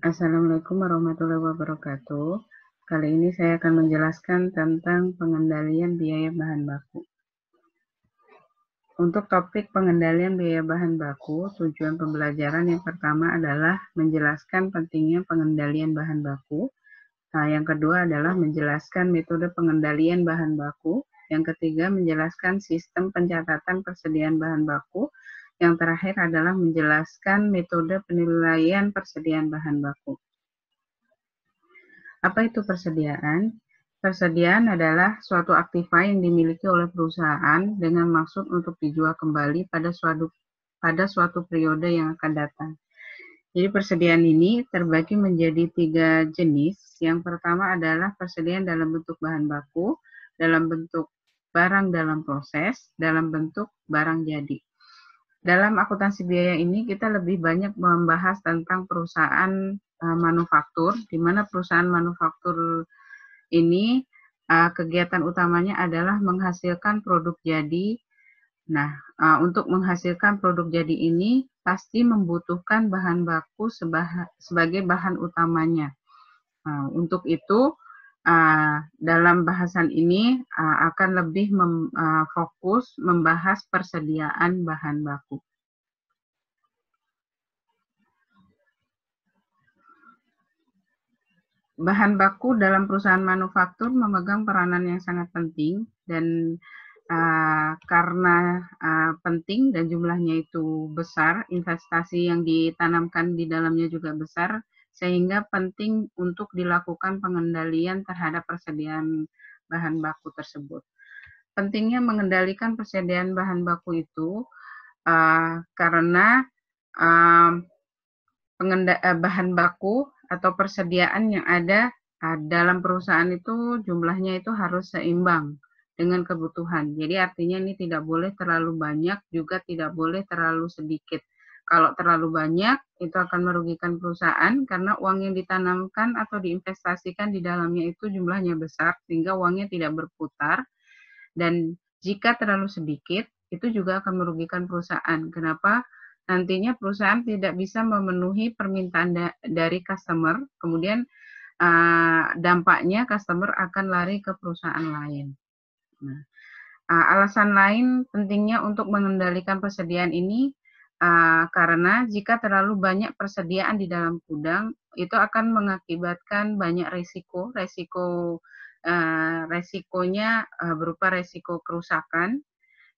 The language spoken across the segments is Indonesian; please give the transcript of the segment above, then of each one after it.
Assalamualaikum warahmatullahi wabarakatuh. Kali ini saya akan menjelaskan tentang pengendalian biaya bahan baku. Untuk topik pengendalian biaya bahan baku, tujuan pembelajaran yang pertama adalah menjelaskan pentingnya pengendalian bahan baku. Yang kedua adalah menjelaskan metode pengendalian bahan baku. Yang ketiga, menjelaskan sistem pencatatan persediaan bahan baku. Yang terakhir adalah menjelaskan metode penilaian persediaan bahan baku. Apa itu persediaan? Persediaan adalah suatu aktiva yang dimiliki oleh perusahaan dengan maksud untuk dijual kembali pada suatu periode yang akan datang. Jadi persediaan ini terbagi menjadi 3 jenis. Yang pertama adalah persediaan dalam bentuk bahan baku, dalam bentuk barang dalam proses, dalam bentuk barang jadi. Dalam akuntansi biaya ini kita lebih banyak membahas tentang perusahaan manufaktur, di mana perusahaan manufaktur ini kegiatan utamanya adalah menghasilkan produk jadi. Nah, untuk menghasilkan produk jadi ini pasti membutuhkan bahan baku sebagai bahan utamanya. Untuk itu, dalam bahasan ini akan lebih fokus membahas persediaan bahan baku. Bahan baku dalam perusahaan manufaktur memegang peranan yang sangat penting dan karena penting dan jumlahnya itu besar, investasi yang ditanamkan di dalamnya juga besar, sehingga penting untuk dilakukan pengendalian terhadap persediaan bahan baku tersebut. Pentingnya mengendalikan persediaan bahan baku itu karena bahan baku atau persediaan yang ada dalam perusahaan itu jumlahnya itu harus seimbang dengan kebutuhan. Jadi artinya ini tidak boleh terlalu banyak, juga tidak boleh terlalu sedikit. Kalau terlalu banyak, itu akan merugikan perusahaan karena uang yang ditanamkan atau diinvestasikan di dalamnya itu jumlahnya besar, sehingga uangnya tidak berputar. Dan jika terlalu sedikit, itu juga akan merugikan perusahaan. Kenapa? Nantinya perusahaan tidak bisa memenuhi permintaan dari customer, kemudian dampaknya customer akan lari ke perusahaan lain. Nah, alasan lain pentingnya untuk mengendalikan persediaan ini karena jika terlalu banyak persediaan di dalam gudang, itu akan mengakibatkan banyak resikonya berupa resiko kerusakan.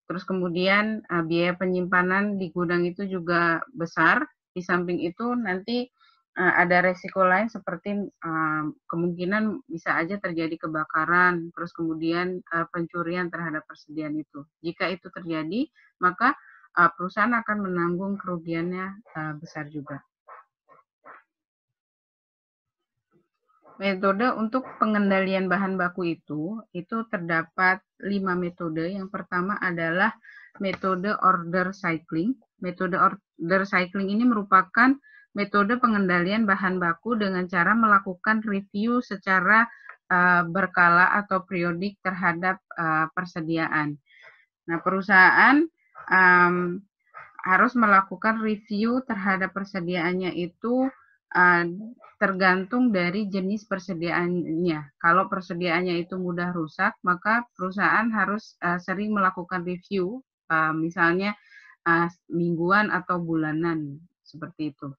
Terus kemudian biaya penyimpanan di gudang itu juga besar. Di samping itu nanti ada resiko lain seperti kemungkinan bisa aja terjadi kebakaran, terus kemudian pencurian terhadap persediaan itu. Jika itu terjadi, maka perusahaan akan menanggung kerugiannya besar juga. Metode untuk pengendalian bahan baku itu terdapat 5 metode. Yang pertama adalah metode order cycling. Metode order cycling ini merupakan metode pengendalian bahan baku dengan cara melakukan review secara berkala atau periodik terhadap persediaan. Nah, perusahaan harus melakukan review terhadap persediaannya itu tergantung dari jenis persediaannya. Kalau persediaannya itu mudah rusak, maka perusahaan harus sering melakukan review, misalnya mingguan atau bulanan, seperti itu.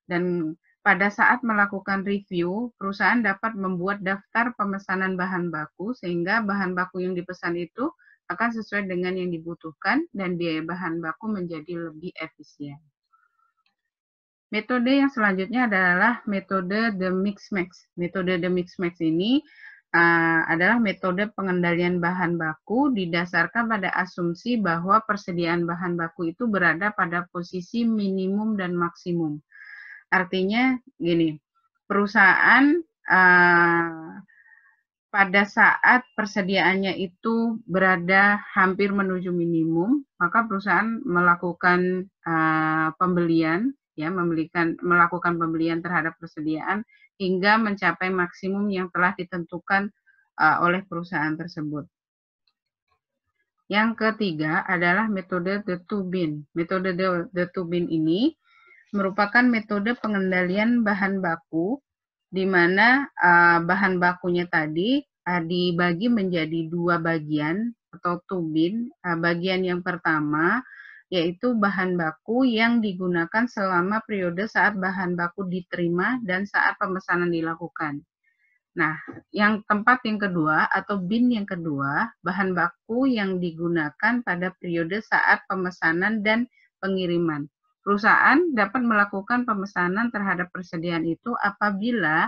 Dan pada saat melakukan review, perusahaan dapat membuat daftar pemesanan bahan baku, sehingga bahan baku yang dipesan itu akan sesuai dengan yang dibutuhkan dan biaya bahan baku menjadi lebih efisien. Metode yang selanjutnya adalah metode The Mix Max. Metode The Mix Max ini adalah metode pengendalian bahan baku didasarkan pada asumsi bahwa persediaan bahan baku itu berada pada posisi minimum dan maksimum. Artinya gini, perusahaan pada saat persediaannya itu berada hampir menuju minimum, maka perusahaan melakukan pembelian, ya, melakukan pembelian terhadap persediaan hingga mencapai maksimum yang telah ditentukan oleh perusahaan tersebut. Yang ketiga adalah metode the two bin. Metode the two bin ini merupakan metode pengendalian bahan baku, di mana bahan bakunya tadi dibagi menjadi dua bagian atau tubin. Bagian yang pertama yaitu bahan baku yang digunakan selama periode saat bahan baku diterima dan saat pemesanan dilakukan. Nah, tempat yang kedua atau bin yang kedua, bahan baku yang digunakan pada periode saat pemesanan dan pengiriman. Perusahaan dapat melakukan pemesanan terhadap persediaan itu apabila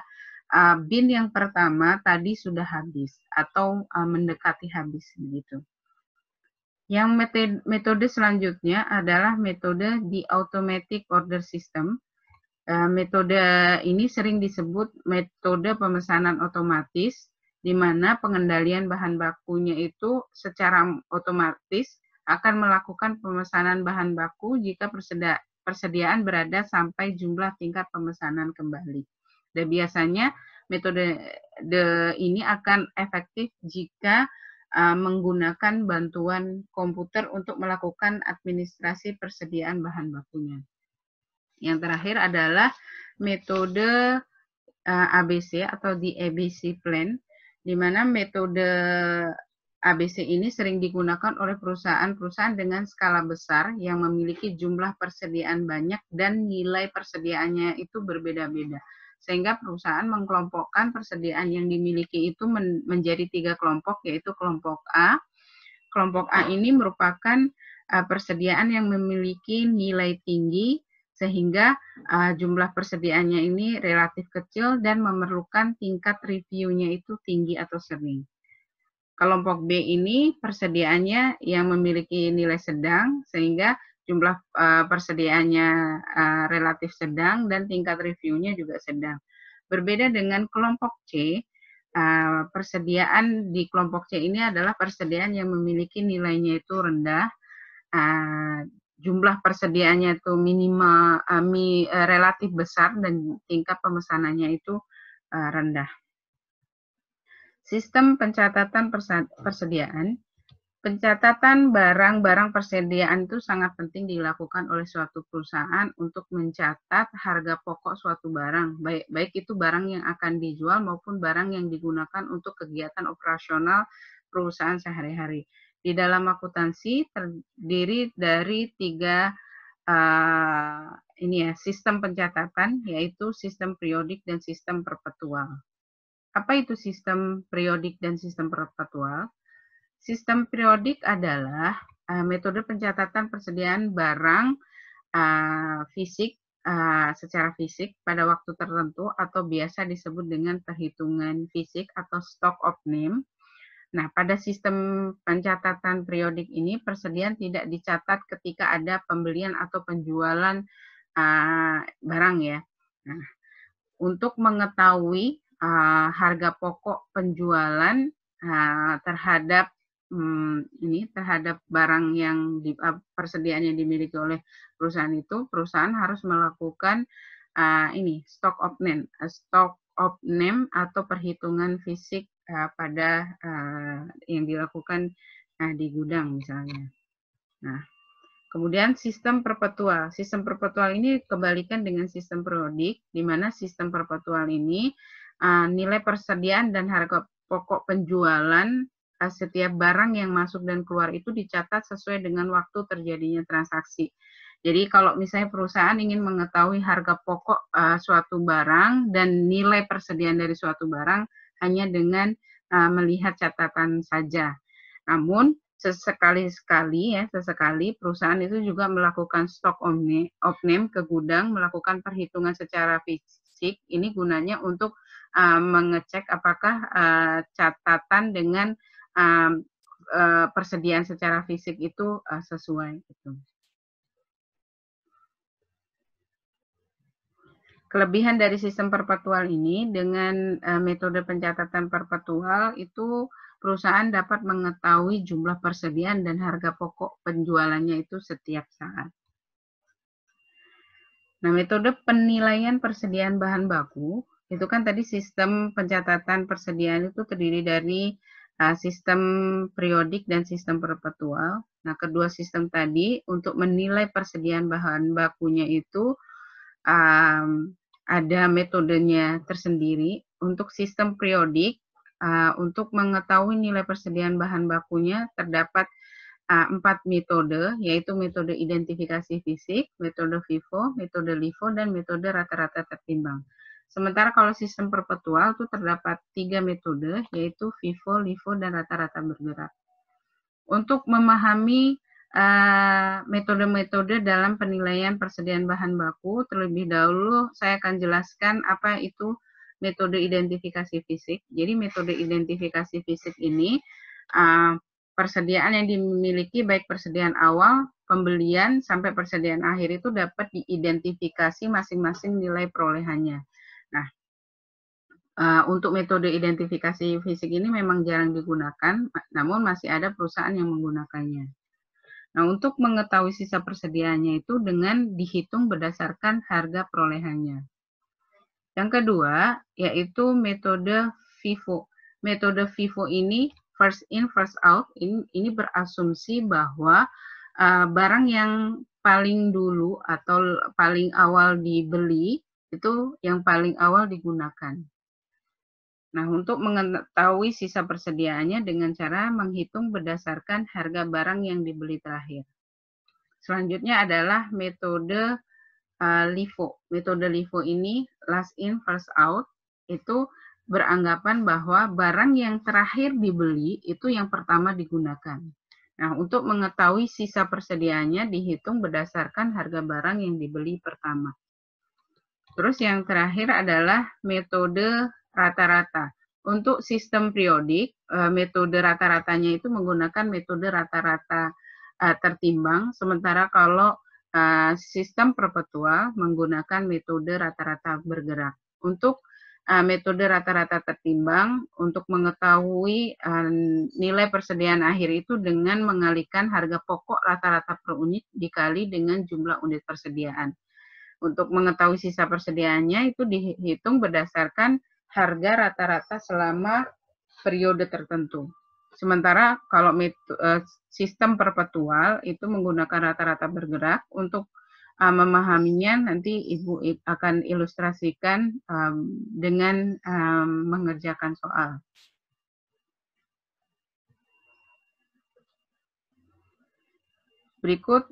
bin yang pertama tadi sudah habis atau mendekati habis begitu. Yang metode selanjutnya adalah metode di automatic order system. Metode ini sering disebut metode pemesanan otomatis, di mana pengendalian bahan bakunya itu secara otomatis akan melakukan pemesanan bahan baku jika persediaan berada sampai jumlah tingkat pemesanan kembali. Dan biasanya metode ini akan efektif jika menggunakan bantuan komputer untuk melakukan administrasi persediaan bahan bakunya. Yang terakhir adalah metode ABC atau the ABC Plan, di mana metode ABC ini sering digunakan oleh perusahaan-perusahaan dengan skala besar yang memiliki jumlah persediaan banyak dan nilai persediaannya itu berbeda-beda. Sehingga perusahaan mengkelompokkan persediaan yang dimiliki itu menjadi 3 kelompok, yaitu kelompok A. Kelompok A ini merupakan persediaan yang memiliki nilai tinggi, sehingga jumlah persediaannya ini relatif kecil dan memerlukan tingkat reviewnya itu tinggi atau sering. Kelompok B ini persediaannya yang memiliki nilai sedang, sehingga jumlah persediaannya relatif sedang dan tingkat reviewnya juga sedang. Berbeda dengan kelompok C, persediaan di kelompok C ini adalah persediaan yang memiliki nilainya itu rendah, jumlah persediaannya itu minimal relatif besar dan tingkat pemesanannya itu rendah. Sistem pencatatan persediaan. Pencatatan barang-barang persediaan itu sangat penting dilakukan oleh suatu perusahaan untuk mencatat harga pokok suatu barang, baik itu barang yang akan dijual maupun barang yang digunakan untuk kegiatan operasional perusahaan sehari-hari. Di dalam akuntansi terdiri dari 3 sistem pencatatan, yaitu sistem periodik dan sistem perpetual. Apa itu sistem periodik dan sistem perpetual? Sistem periodik adalah metode pencatatan persediaan barang fisik secara fisik pada waktu tertentu atau biasa disebut dengan perhitungan fisik atau stock of name. Nah, pada sistem pencatatan periodik ini persediaan tidak dicatat ketika ada pembelian atau penjualan barang ya. Nah, untuk mengetahui harga pokok penjualan terhadap terhadap barang yang persediaan yang dimiliki oleh perusahaan itu, perusahaan harus melakukan stock of name atau perhitungan fisik pada yang dilakukan di gudang misalnya. Nah, kemudian sistem perpetual. Sistem perpetual ini kebalikan dengan sistem periodik, di mana sistem perpetual ini nilai persediaan dan harga pokok penjualan setiap barang yang masuk dan keluar itu dicatat sesuai dengan waktu terjadinya transaksi. Jadi kalau misalnya perusahaan ingin mengetahui harga pokok suatu barang dan nilai persediaan dari suatu barang hanya dengan melihat catatan saja. Namun sesekali perusahaan itu juga melakukan stock of name ke gudang, melakukan perhitungan secara fisik. Ini gunanya untuk mengecek apakah catatan dengan persediaan secara fisik itu sesuai. Gitu. Kelebihan dari sistem perpetual ini, dengan metode pencatatan perpetual itu perusahaan dapat mengetahui jumlah persediaan dan harga pokok penjualannya itu setiap saat. Nah, metode penilaian persediaan bahan baku, itu kan tadi sistem pencatatan persediaan itu terdiri dari sistem periodik dan sistem perpetual. Nah, kedua sistem tadi untuk menilai persediaan bahan bakunya itu ada metodenya tersendiri. Untuk sistem periodik, untuk mengetahui nilai persediaan bahan bakunya terdapat 4 metode, yaitu metode identifikasi fisik, metode FIFO, metode LIFO, dan metode rata-rata tertimbang. Sementara kalau sistem perpetual itu terdapat 3 metode, yaitu FIFO, LIFO, dan rata-rata bergerak. Untuk memahami metode-metode dalam penilaian persediaan bahan baku, terlebih dahulu saya akan jelaskan apa itu metode identifikasi fisik. Jadi metode identifikasi fisik ini persediaan yang dimiliki baik persediaan awal, pembelian, sampai persediaan akhir itu dapat diidentifikasi masing-masing nilai perolehannya. Nah, untuk metode identifikasi fisik ini memang jarang digunakan, namun masih ada perusahaan yang menggunakannya. Nah, untuk mengetahui sisa persediaannya itu dengan dihitung berdasarkan harga perolehannya. Yang kedua, yaitu metode FIFO. Metode FIFO ini first in, first out, ini berasumsi bahwa barang yang paling dulu atau paling awal dibeli, itu yang paling awal digunakan. Nah, untuk mengetahui sisa persediaannya dengan cara menghitung berdasarkan harga barang yang dibeli terakhir. Selanjutnya adalah metode LIFO. Metode LIFO ini last in, first out, itu beranggapan bahwa barang yang terakhir dibeli itu yang pertama digunakan. Nah, untuk mengetahui sisa persediaannya dihitung berdasarkan harga barang yang dibeli pertama. Terus yang terakhir adalah metode rata-rata. Untuk sistem periodik, metode rata-ratanya itu menggunakan metode rata-rata tertimbang, sementara kalau sistem perpetual menggunakan metode rata-rata bergerak. Untuk metode rata-rata tertimbang, untuk mengetahui nilai persediaan akhir itu dengan mengalikan harga pokok rata-rata per unit dikali dengan jumlah unit persediaan. Untuk mengetahui sisa persediaannya itu dihitung berdasarkan harga rata-rata selama periode tertentu. Sementara kalau sistem perpetual itu menggunakan rata-rata bergerak. Untuk memahaminya nanti Ibu akan ilustrasikan dengan mengerjakan soal. Berikut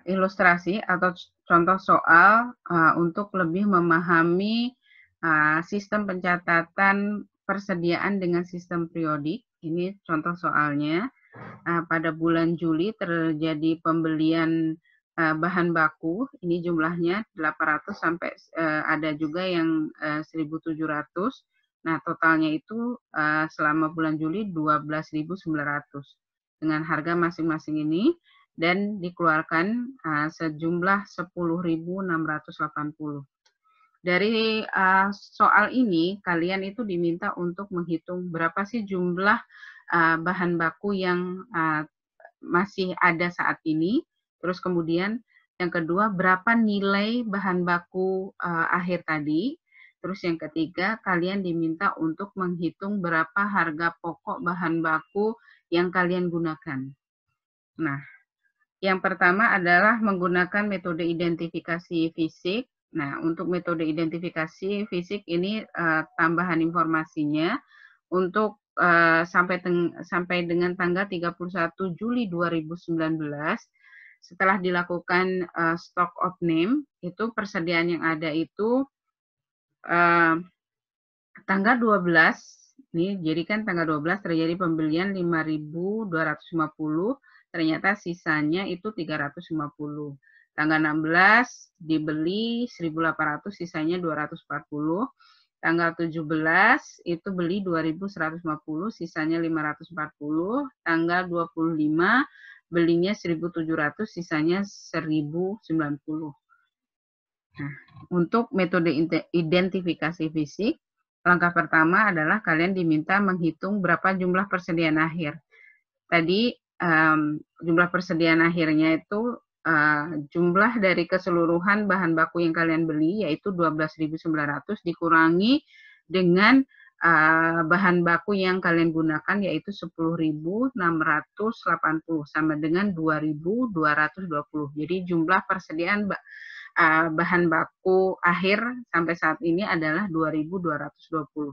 ilustrasi atau contoh soal untuk lebih memahami sistem pencatatan persediaan dengan sistem periodik. Ini contoh soalnya. Pada bulan Juli terjadi pembelian bahan baku. Ini jumlahnya 800 sampai ada juga yang 1.700. Nah, totalnya itu selama bulan Juli 12.900 dengan harga masing-masing ini. Dan dikeluarkan sejumlah 10.680. Dari soal ini, kalian itu diminta untuk menghitung berapa sih jumlah bahan baku yang masih ada saat ini. Terus kemudian yang kedua, berapa nilai bahan baku akhir tadi. Terus yang ketiga, kalian diminta untuk menghitung berapa harga pokok bahan baku yang kalian gunakan. Nah, yang pertama adalah menggunakan metode identifikasi fisik. Nah, untuk metode identifikasi fisik ini tambahan informasinya untuk sampai dengan tanggal 31 Juli 2019 setelah dilakukan stock of name, itu persediaan yang ada itu tanggal 12, nih jadi kan tanggal 12 terjadi pembelian 5.250, ternyata sisanya itu 350. Tanggal 16 dibeli 1.800, sisanya 240. Tanggal 17 itu beli 2.150, sisanya 540. Tanggal 25 belinya 1.700, sisanya 1.090. Nah, untuk metode identifikasi fisik, langkah pertama adalah kalian diminta menghitung berapa jumlah persediaan akhir. Tadi jumlah persediaan akhirnya itu jumlah dari keseluruhan bahan baku yang kalian beli, yaitu 12.900 dikurangi dengan bahan baku yang kalian gunakan, yaitu 10.680 sama dengan 2.220. Jadi jumlah persediaan bahan baku akhir sampai saat ini adalah 2.220.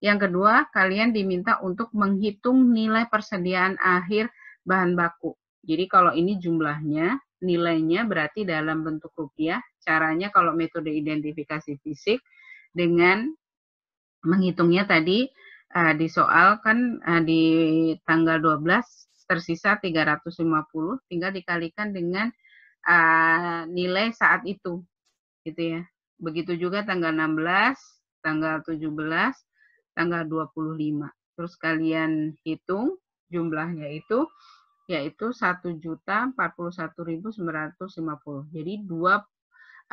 Yang kedua, kalian diminta untuk menghitung nilai persediaan akhir bahan baku. Jadi kalau ini jumlahnya, nilainya berarti dalam bentuk rupiah. Caranya kalau metode identifikasi fisik dengan menghitungnya tadi di soal kan di tanggal 12 tersisa 350, tinggal dikalikan dengan nilai saat itu, gitu ya. Begitu juga tanggal 16, tanggal 17, tanggal 25. Terus kalian hitung jumlahnya itu, yaitu 1.041.950. Jadi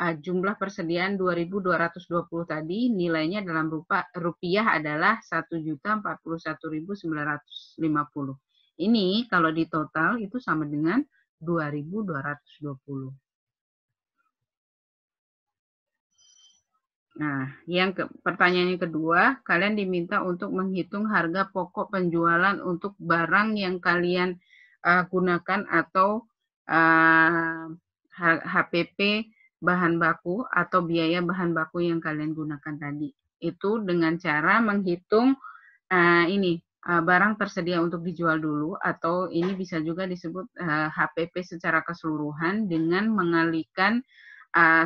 jumlah persediaan 2.220 tadi nilainya dalam rupiah adalah 1.041.950. Ini kalau di total itu sama dengan 2.220. Nah, pertanyaan yang kedua, kalian diminta untuk menghitung harga pokok penjualan untuk barang yang kalian gunakan atau HPP bahan baku atau biaya bahan baku yang kalian gunakan tadi. Itu dengan cara menghitung barang tersedia untuk dijual dulu, atau ini bisa juga disebut HPP secara keseluruhan dengan mengalihkan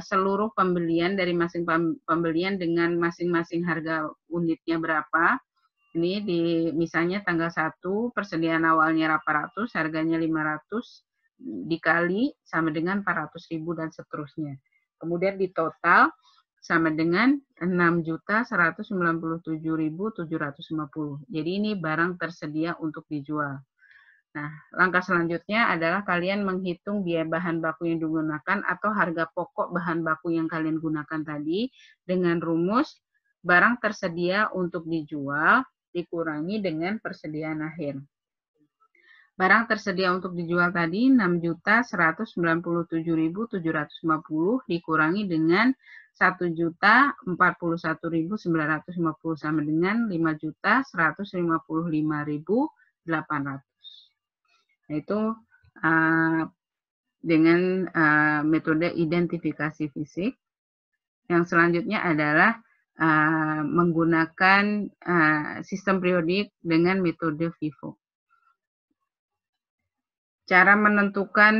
seluruh pembelian dari pembelian dengan masing-masing harga unitnya berapa. Ini misalnya tanggal 1 persediaan awalnya 800, harganya 500 dikali sama dengan 400.000 dan seterusnya. Kemudian di total sama dengan 6.197.750. Jadi ini barang tersedia untuk dijual. Nah, langkah selanjutnya adalah kalian menghitung biaya bahan baku yang digunakan atau harga pokok bahan baku yang kalian gunakan tadi dengan rumus barang tersedia untuk dijual dikurangi dengan persediaan akhir. Barang tersedia untuk dijual tadi 6.197.750 dikurangi dengan 1.041.950 sama dengan 5.155.800. Nah, itu dengan metode identifikasi fisik. Yang selanjutnya adalah menggunakan sistem periodik dengan metode FIFO. Cara menentukan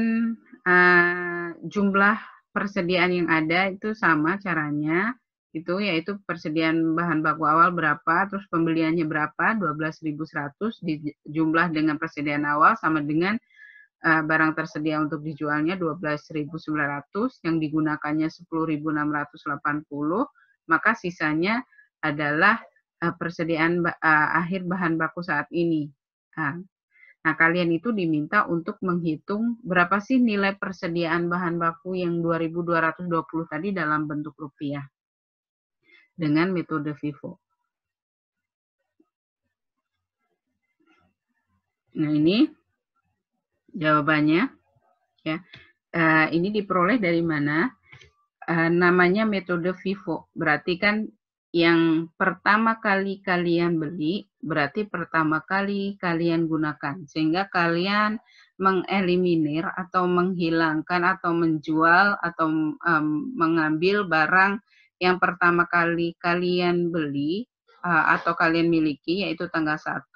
jumlah persediaan yang ada itu sama caranya, itu yaitu persediaan bahan baku awal berapa, terus pembeliannya berapa, 12.100 dijumlah dengan persediaan awal sama dengan barang tersedia untuk dijualnya 12.900, yang digunakannya 10.680, maka sisanya adalah persediaan akhir bahan baku saat ini. Nah, kalian itu diminta untuk menghitung berapa sih nilai persediaan bahan baku yang 2.220 tadi dalam bentuk rupiah dengan metode FIFO. Nah, ini jawabannya. Ya, ini diperoleh dari mana? Namanya metode FIFO. Berarti kan yang pertama kali kalian beli, berarti pertama kali kalian gunakan. Sehingga kalian mengeliminir atau menghilangkan atau menjual atau mengambil barang yang pertama kali kalian beli atau kalian miliki, yaitu tanggal 1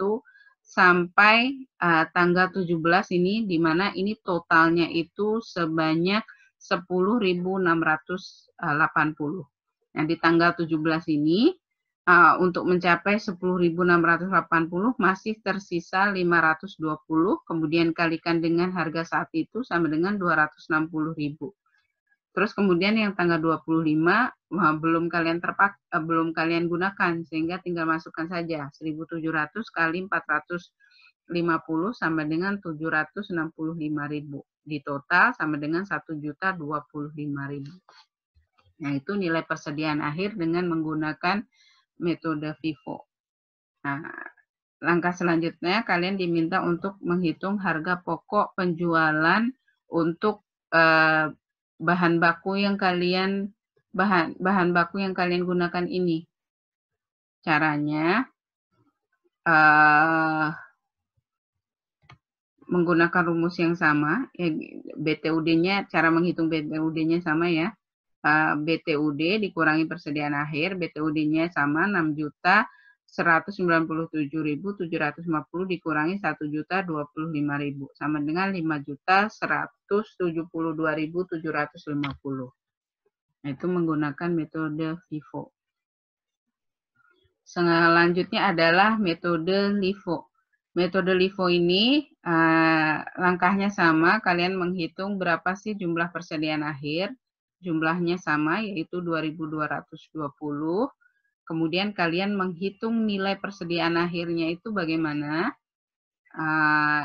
sampai tanggal 17 ini, di mana ini totalnya itu sebanyak 10.680. Nah, di tanggal 17 ini, untuk mencapai 10.680 masih tersisa 520, kemudian kalikan dengan harga saat itu sama dengan 260.000. Terus kemudian yang tanggal 25 belum kalian gunakan, sehingga tinggal masukkan saja 1.700 kali 450 sama dengan 765.000. Di total sama dengan 1.025.000. Nah, itu nilai persediaan akhir dengan menggunakan metode FIFO. Nah, langkah selanjutnya kalian diminta untuk menghitung harga pokok penjualan untuk bahan baku yang kalian gunakan ini. Caranya menggunakan rumus yang sama, BTUD-nya, cara menghitung BTUD-nya sama ya. BTUD dikurangi persediaan akhir, BTUD-nya sama 6.197.750 dikurangi 1.025.000 sama dengan 5.172.750. Nah, itu menggunakan metode FIFO. Selanjutnya adalah metode LIFO. Metode LIFO ini langkahnya sama, kalian menghitung berapa sih jumlah persediaan akhir, jumlahnya sama yaitu 2.220. Kemudian kalian menghitung nilai persediaan akhirnya itu bagaimana,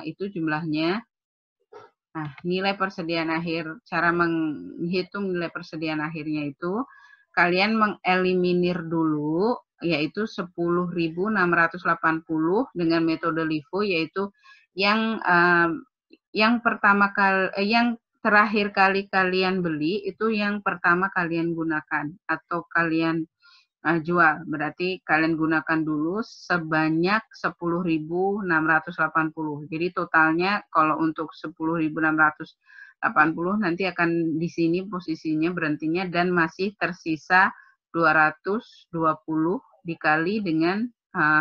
itu jumlahnya. Nah, nilai persediaan akhir, cara menghitung nilai persediaan akhirnya itu, kalian mengeliminir dulu, yaitu 10.680 dengan metode LIFO, yaitu yang terakhir kali kalian beli, itu yang pertama kalian gunakan, atau kalian jual. Berarti kalian gunakan dulu sebanyak 10.680. Jadi totalnya kalau untuk 10.680 nanti akan di sini posisinya berhentinya dan masih tersisa 220 dikali dengan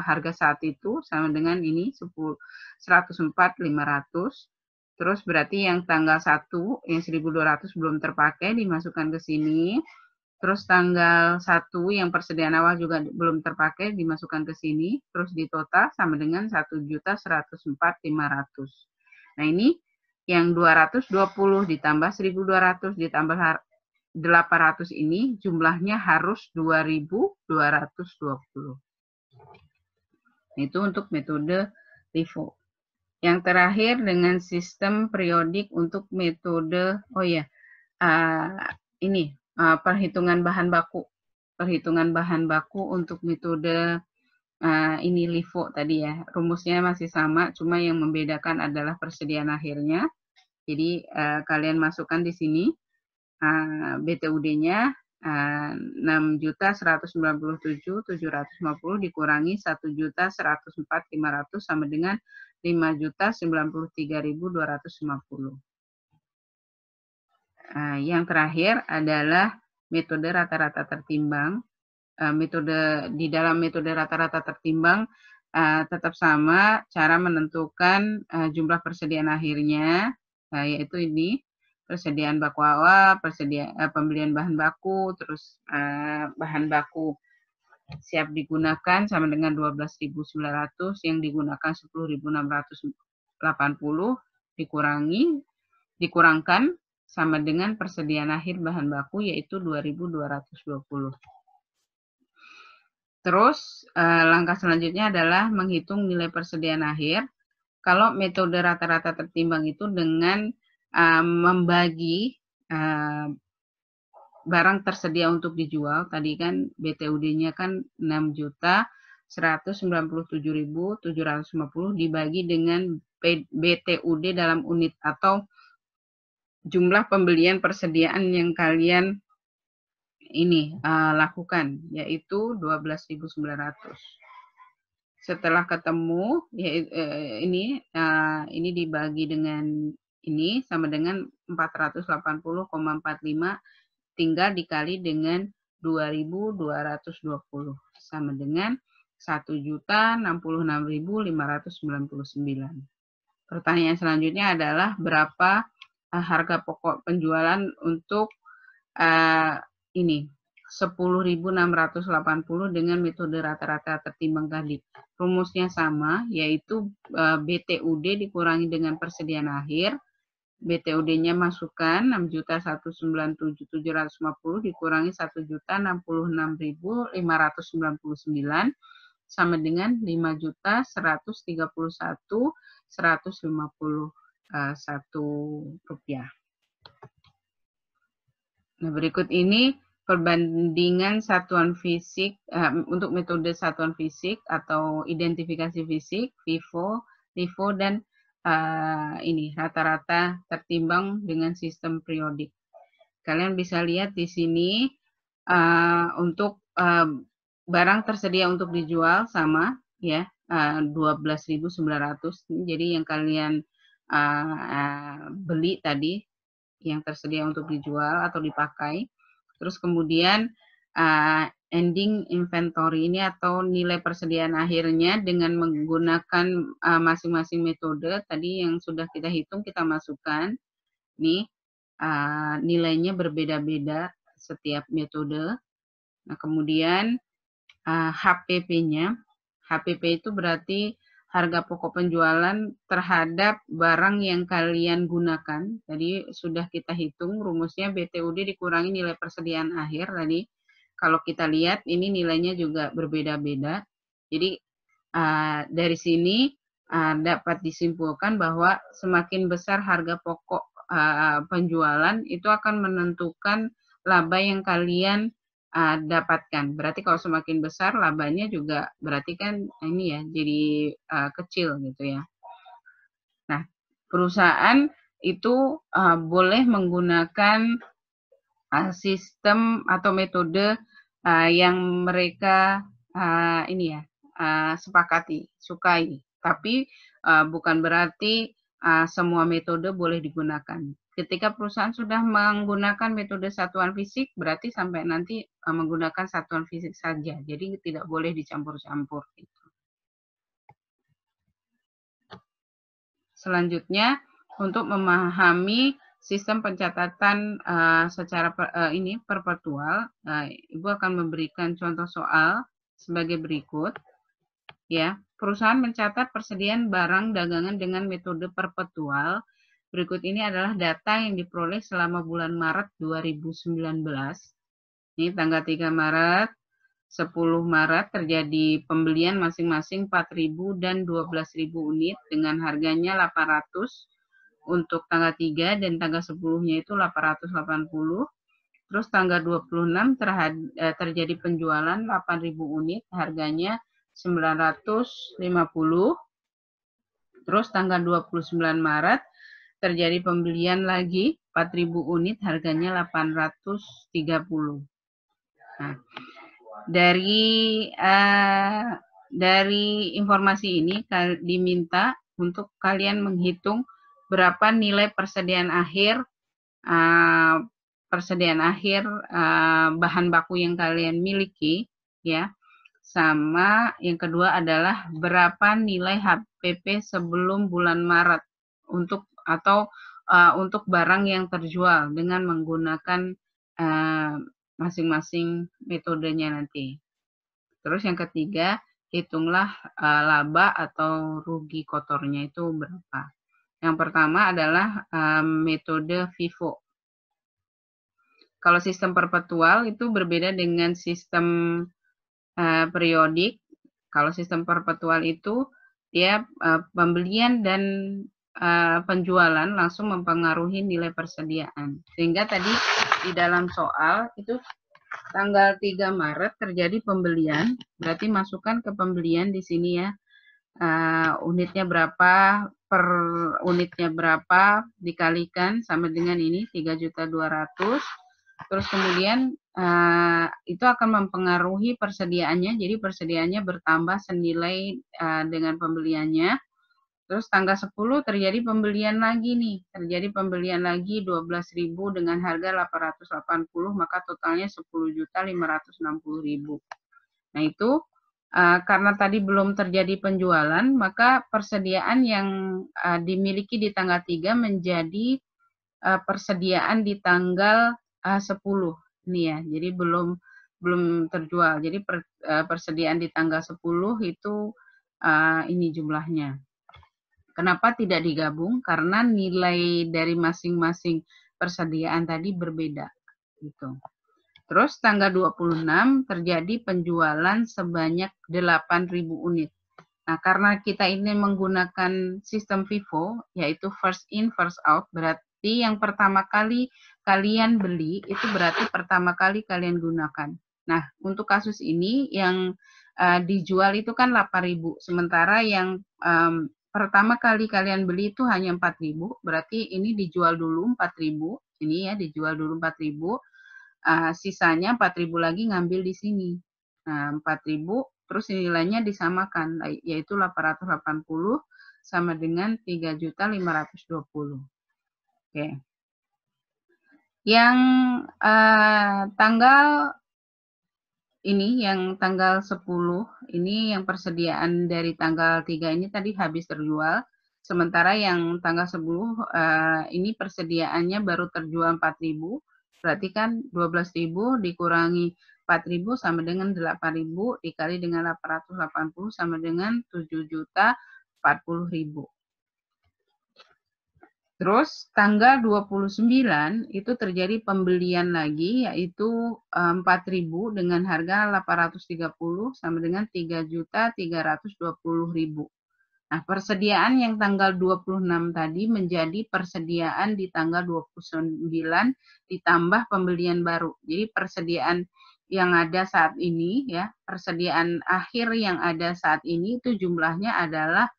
harga saat itu sama dengan ini 104.500. Terus berarti yang tanggal 1 yang 1.200 belum terpakai dimasukkan ke sini. Terus tanggal 1 yang persediaan awal juga belum terpakai dimasukkan ke sini, terus di total sama dengan 1.104.500. Nah, ini yang 220 ditambah 1.200 ditambah 800 ini jumlahnya harus 2.220. Itu untuk metode LIFO. Yang terakhir dengan sistem periodik untuk metode, ini perhitungan bahan baku. Perhitungan bahan baku untuk metode ini LIFO tadi ya. Rumusnya masih sama, cuma yang membedakan adalah persediaan akhirnya. Jadi kalian masukkan di sini BTUD-nya 6.197.750 dikurangi 1.104.500 sama dengan 5.093.250. Yang terakhir adalah metode rata-rata tertimbang. Di dalam metode rata-rata tertimbang tetap sama cara menentukan jumlah persediaan akhirnya, yaitu ini persediaan baku awal, pembelian bahan baku, terus bahan baku siap digunakan sama dengan 12.900, yang digunakan 10.680 dikurangkan sama dengan persediaan akhir bahan baku yaitu 2.220. Terus langkah selanjutnya adalah menghitung nilai persediaan akhir. Kalau metode rata-rata tertimbang itu dengan membagi barang tersedia untuk dijual, tadi kan BTUD-nya kan 6.197.750 dibagi dengan BTUD dalam unit atau jumlah pembelian persediaan yang kalian ini lakukan, yaitu 12.900. Setelah ketemu ini dibagi dengan ini sama dengan 480,45 tinggal dikali dengan 2.220 sama dengan 1.066.599. Pertanyaan selanjutnya adalah berapa harga pokok penjualan untuk ini 10.680 dengan metode rata-rata tertimbang tadi. Rumusnya sama, yaitu BTUD dikurangi dengan persediaan akhir. BTUD-nya masukkan 6.197.750 dikurangi 1.066.599 sama dengan 5.131.151 rupiah. Nah, berikut ini perbandingan satuan fisik untuk metode satuan fisik atau identifikasi fisik, FIFO, LIFO, dan ini rata-rata tertimbang dengan sistem periodik. Kalian bisa lihat di sini untuk barang tersedia untuk dijual sama ya 12.900. Jadi yang kalian beli tadi yang tersedia untuk dijual atau dipakai. Terus kemudian ending inventory ini atau nilai persediaan akhirnya dengan menggunakan masing-masing metode tadi yang sudah kita hitung, kita masukkan. Nih, nilainya berbeda-beda setiap metode. Nah, kemudian HPP-nya. HPP itu berarti harga pokok penjualan terhadap barang yang kalian gunakan. Tadi sudah kita hitung rumusnya BTUD dikurangi nilai persediaan akhir tadi. Kalau kita lihat ini nilainya juga berbeda-beda. Jadi dari sini dapat disimpulkan bahwa semakin besar harga pokok penjualan itu akan menentukan laba yang kalian dapatkan. Berarti kalau semakin besar labanya juga berarti kan ini ya jadi kecil gitu ya. Nah, perusahaan itu boleh menggunakan sistem atau metode yang mereka ini ya sepakati, sukai. Tapi bukan berarti semua metode boleh digunakan. Ketika perusahaan sudah menggunakan metode satuan fisik, berarti sampai nanti menggunakan satuan fisik saja. Jadi tidak boleh dicampur-campur. Gitu. Selanjutnya, untuk memahami sistem pencatatan secara perpetual, Ibu akan memberikan contoh soal sebagai berikut. Ya, perusahaan mencatat persediaan barang dagangan dengan metode perpetual. Berikut ini adalah data yang diperoleh selama bulan Maret 2019. Ini tanggal 3 Maret, 10 Maret terjadi pembelian masing-masing 4.000 dan 12.000 unit dengan harganya 800 untuk tanggal 3 dan tanggal 10-nya itu 880. Terus tanggal 26 terjadi penjualan 8.000 unit harganya 950. Terus tanggal 29 Maret terjadi pembelian lagi 4.000 unit harganya 830. Nah, dari informasi ini diminta untuk kalian menghitung berapa nilai persediaan akhir bahan baku yang kalian miliki ya. Sama yang kedua adalah berapa nilai HPP sebelum bulan Maret untuk untuk barang yang terjual dengan menggunakan masing-masing metodenya nanti. Terus yang ketiga, hitunglah laba atau rugi kotornya itu berapa. Yang pertama adalah metode FIFO. Kalau sistem perpetual itu berbeda dengan sistem periodik. Kalau sistem perpetual itu dia pembelian dan penjualan langsung mempengaruhi nilai persediaan. Sehingga tadi di dalam soal itu tanggal 3 Maret terjadi pembelian, berarti masukkan ke pembelian di sini ya. Unitnya berapa, per unitnya berapa, dikalikan sama dengan ini 3.200.000. Terus kemudian itu akan mempengaruhi persediaannya, jadi persediaannya bertambah senilai dengan pembeliannya. Terus tanggal 10 terjadi pembelian lagi nih, terjadi pembelian lagi 12.000 dengan harga 880, maka totalnya 10.560.000. Nah itu karena tadi belum terjadi penjualan, maka persediaan yang dimiliki di tanggal 3 menjadi persediaan di tanggal 10 ini ya. Jadi belum terjual. Jadi persediaan di tanggal 10 itu ini jumlahnya. Kenapa tidak digabung? Karena nilai dari masing-masing persediaan tadi berbeda gitu. Terus tanggal 26 terjadi penjualan sebanyak 8.000 unit. Nah, karena kita ini menggunakan sistem FIFO, yaitu first in, first out, berarti yang pertama kali kalian beli, itu berarti pertama kali kalian gunakan. Nah, untuk kasus ini yang dijual itu kan 8.000, sementara yang pertama kali kalian beli itu hanya 4.000, berarti ini dijual dulu 4.000, ini ya dijual dulu 4.000, sisanya 4.000 lagi ngambil di sini. Nah, 4.000 terus nilainya disamakan, yaitu 880 sama dengan 3.520. Oke. Yang tanggal ini, yang tanggal 10, ini yang persediaan dari tanggal 3 ini tadi habis terjual, sementara yang tanggal 10 ini persediaannya baru terjual 4.000, berarti kan 12.000 dikurangi 4.000 sama dengan 8.000 dikali dengan 880 sama dengan 7.040.000. Terus tanggal 29 itu terjadi pembelian lagi, yaitu 4.000 dengan harga 830 sama dengan 3.320.000. Nah, persediaan yang tanggal 26 tadi menjadi persediaan di tanggal 29 ditambah pembelian baru. Jadi persediaan yang ada saat ini, ya, persediaan akhir yang ada saat ini itu jumlahnya adalah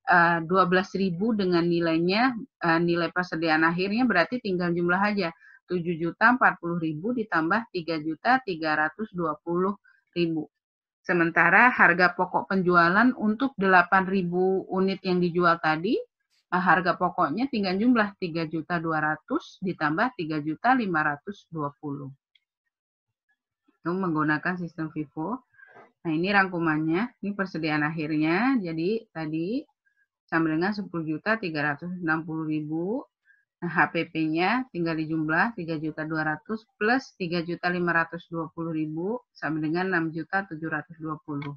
12.000 dengan nilainya, nilai persediaan akhirnya berarti tinggal jumlah aja. 7.040.000 ditambah 3.320.000. Sementara harga pokok penjualan untuk 8.000 unit yang dijual tadi, harga pokoknya tinggal jumlah 3.200.000 ditambah 3.520.000. Itu menggunakan sistem FIFO. Nah, ini rangkumannya, ini persediaan akhirnya. Jadi tadi sama dengan 10.360.000. Nah, HPP-nya tinggal dijumlah 3.200.000 plus 3.520.000 sama dengan 6.720.000.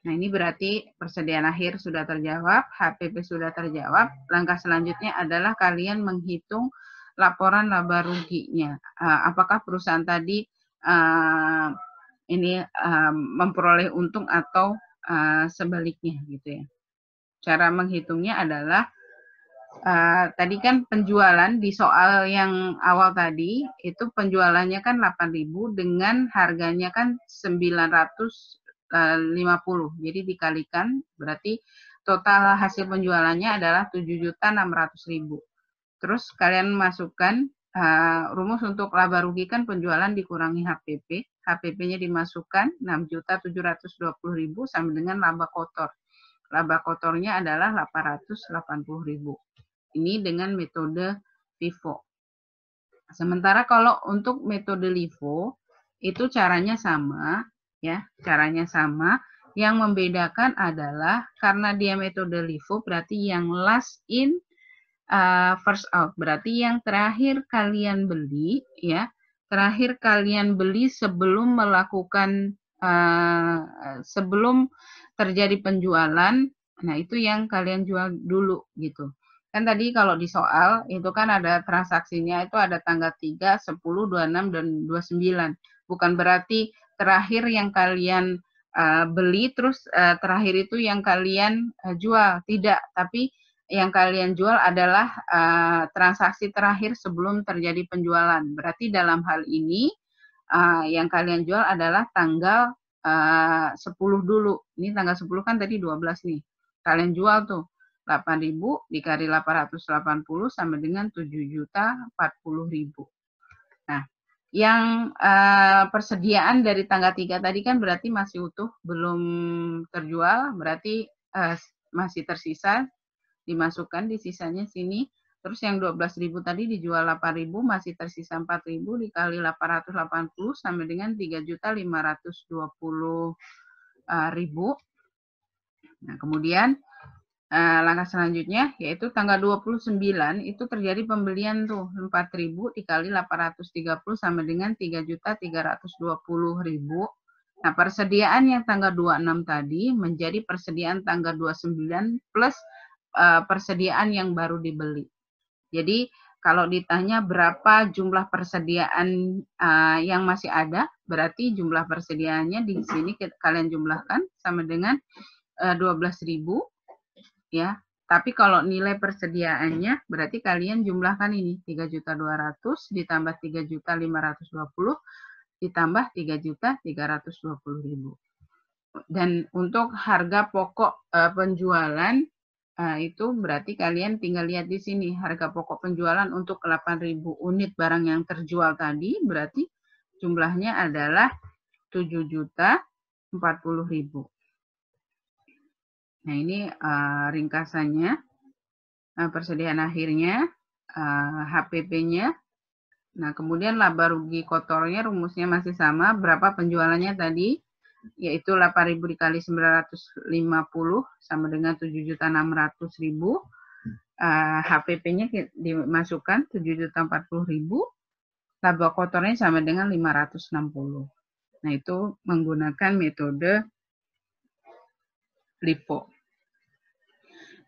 Nah, ini berarti persediaan akhir sudah terjawab, HPP sudah terjawab. Langkah selanjutnya adalah kalian menghitung laporan laba ruginya. Apakah perusahaan tadi ini memperoleh untung atau sebaliknya gitu ya. Cara menghitungnya adalah tadi kan penjualan di soal yang awal tadi itu penjualannya kan 8.000 dengan harganya kan 950. Jadi dikalikan berarti total hasil penjualannya adalah 7.600.000. Terus kalian masukkan rumus untuk laba rugi kan penjualan dikurangi HPP. HPP-nya dimasukkan 6.720.000 sama dengan laba kotor. Laba kotornya adalah 880.000. Ini dengan metode FIFO. Sementara kalau untuk metode LIFO itu caranya sama, ya, caranya sama. Yang membedakan adalah karena dia metode LIFO berarti yang last in first out, berarti yang terakhir kalian beli, ya, terakhir kalian beli sebelum melakukan sebelum terjadi penjualan. Nah, itu yang kalian jual dulu gitu. Kan tadi kalau di soal itu kan ada transaksinya itu ada tanggal 3, 10, 26 dan 29. Bukan berarti terakhir yang kalian beli terus terakhir itu yang kalian jual, tidak, tapi yang kalian jual adalah transaksi terakhir sebelum terjadi penjualan. Berarti dalam hal ini yang kalian jual adalah tanggal 10 dulu. Ini tanggal 10 kan tadi 12 nih. Kalian jual tuh 8.000 dikali 880 sama dengan 7.040.000. Nah, yang persediaan dari tanggal 3 tadi kan berarti masih utuh, belum terjual, berarti masih tersisa, dimasukkan di sisanya sini. Terus yang 12.000 tadi dijual 8.000, masih tersisa 4.000 dikali 880 sama dengan 3.520.000. Nah, kemudian langkah selanjutnya yaitu tanggal 29 itu terjadi pembelian tuh 4.000 dikali 830 sama dengan 3.320.000. Nah, persediaan yang tanggal 26 tadi menjadi persediaan tanggal 29 plus persediaan yang baru dibeli. Jadi kalau ditanya berapa jumlah persediaan yang masih ada, berarti jumlah persediaannya di sini kalian jumlahkan sama dengan 12.000 ya. Tapi kalau nilai persediaannya berarti kalian jumlahkan ini 3.200.000 ditambah 3.520.000 ditambah 3.320.000. Dan untuk harga pokok penjualan itu berarti kalian tinggal lihat di sini harga pokok penjualan untuk 8.000 unit barang yang terjual tadi berarti jumlahnya adalah 7.040.000. Nah, ini ringkasannya persediaan akhirnya, HPP-nya Nah, kemudian laba rugi kotornya rumusnya masih sama, berapa penjualannya tadi, yaitu 8.000 dikali 950 sama dengan 7.600.000. HPP-nya dimasukkan 7.040.000, laba kotornya sama dengan 560. Nah, itu menggunakan metode LIFO.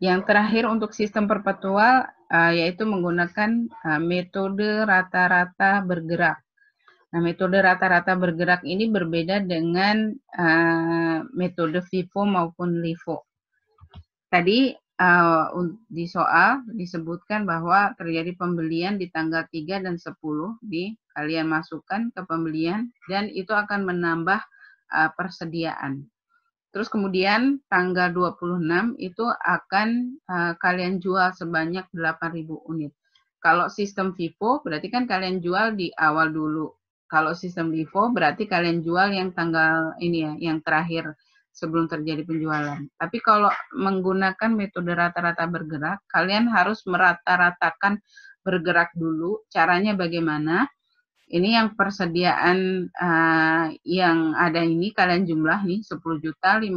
Yang terakhir untuk sistem perpetual yaitu menggunakan metode rata-rata bergerak. Nah, metode rata-rata bergerak ini berbeda dengan metode FIFO maupun LIFO. Tadi di soal disebutkan bahwa terjadi pembelian di tanggal 3 dan 10, kalian masukkan ke pembelian dan itu akan menambah persediaan. Terus kemudian tanggal 26 itu akan kalian jual sebanyak 8.000 unit. Kalau sistem FIFO berarti kan kalian jual di awal dulu. Kalau sistem LIFO berarti kalian jual yang tanggal ini ya, yang terakhir sebelum terjadi penjualan. Tapi kalau menggunakan metode rata-rata bergerak, kalian harus merata-ratakan bergerak dulu. Caranya bagaimana? Ini yang persediaan yang ada ini kalian jumlah nih 10.560.000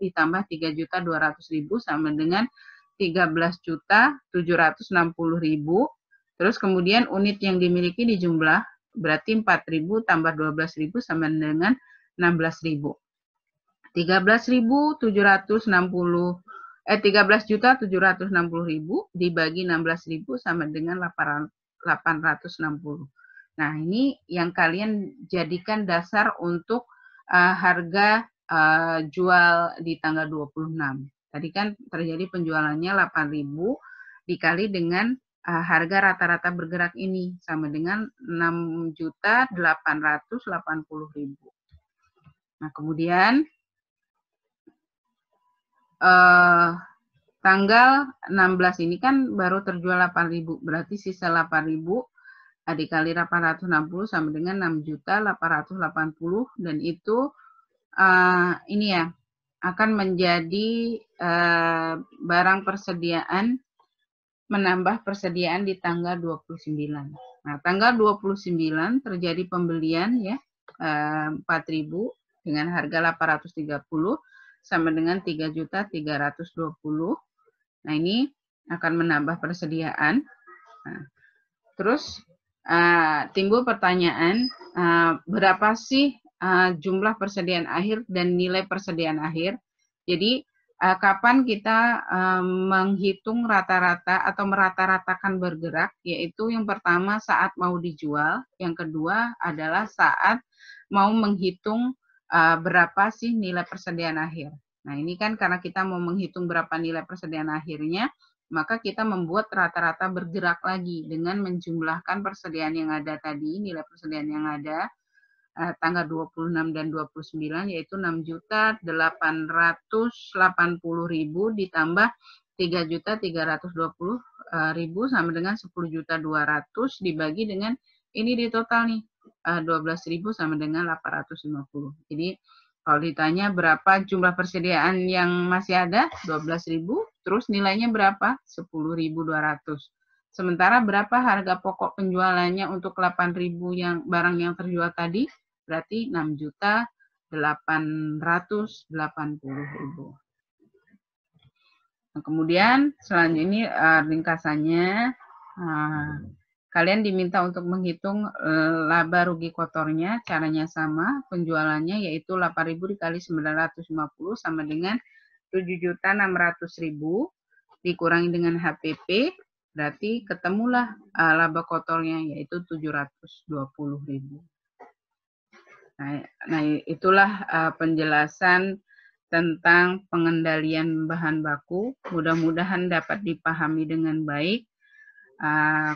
ditambah 3.200.000 sama dengan 13.760.000. Terus kemudian unit yang dimiliki dijumlah berarti 4.000 tambah 12.000 sama dengan 16.000. 13.760 13.760.000 dibagi 16.000 sama dengan 860. Nah, ini yang kalian jadikan dasar untuk harga jual di tanggal 26. Tadi kan terjadi penjualannya 8.000 dikali dengan harga rata-rata bergerak ini sama dengan 6.880.000. Nah, kemudian tanggal 16 ini kan baru terjual 8.000, berarti sisa 8.000 dikali 860 sama dengan 6.880 dan itu ini ya akan menjadi barang persediaan, menambah persediaan di tanggal 29. Nah, tanggal 29 terjadi pembelian ya 4.000 dengan harga 830 sama dengan 3.320. Nah, ini akan menambah persediaan. Nah, terus timbul pertanyaan, berapa sih jumlah persediaan akhir dan nilai persediaan akhir? Jadi, kapan kita menghitung rata-rata atau merata-ratakan bergerak, yaitu yang pertama saat mau dijual, yang kedua adalah saat mau menghitung berapa sih nilai persediaan akhir. Nah, ini kan karena kita mau menghitung berapa nilai persediaan akhirnya, maka kita membuat rata-rata bergerak lagi dengan menjumlahkan persediaan yang ada tadi, nilai persediaan yang ada, tanggal 26 dan 29, yaitu 6.880.000 ditambah 3.320.000 sama dengan 10.200.000 dibagi dengan ini di total nih, 12.000 sama dengan 850. Jadi kalau ditanya berapa jumlah persediaan yang masih ada, 12.000, terus nilainya berapa? 10.200. Sementara berapa harga pokok penjualannya untuk 8.000 yang barang yang terjual tadi? Berarti 6.880.000. Nah, kemudian selanjutnya ini ringkasannya. Kalian diminta untuk menghitung laba rugi kotornya, caranya sama, penjualannya yaitu 8.000 dikali 950 sama dengan 7.600.000 dikurangi dengan HPP, berarti ketemulah laba kotornya yaitu 720.000. Nah, itulah penjelasan tentang pengendalian bahan baku. Mudah-mudahan dapat dipahami dengan baik.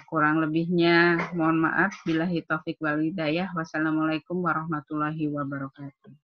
Kurang lebihnya mohon maaf. Billahi taufik wal hidayah. Wassalamualaikum warahmatullahi wabarakatuh.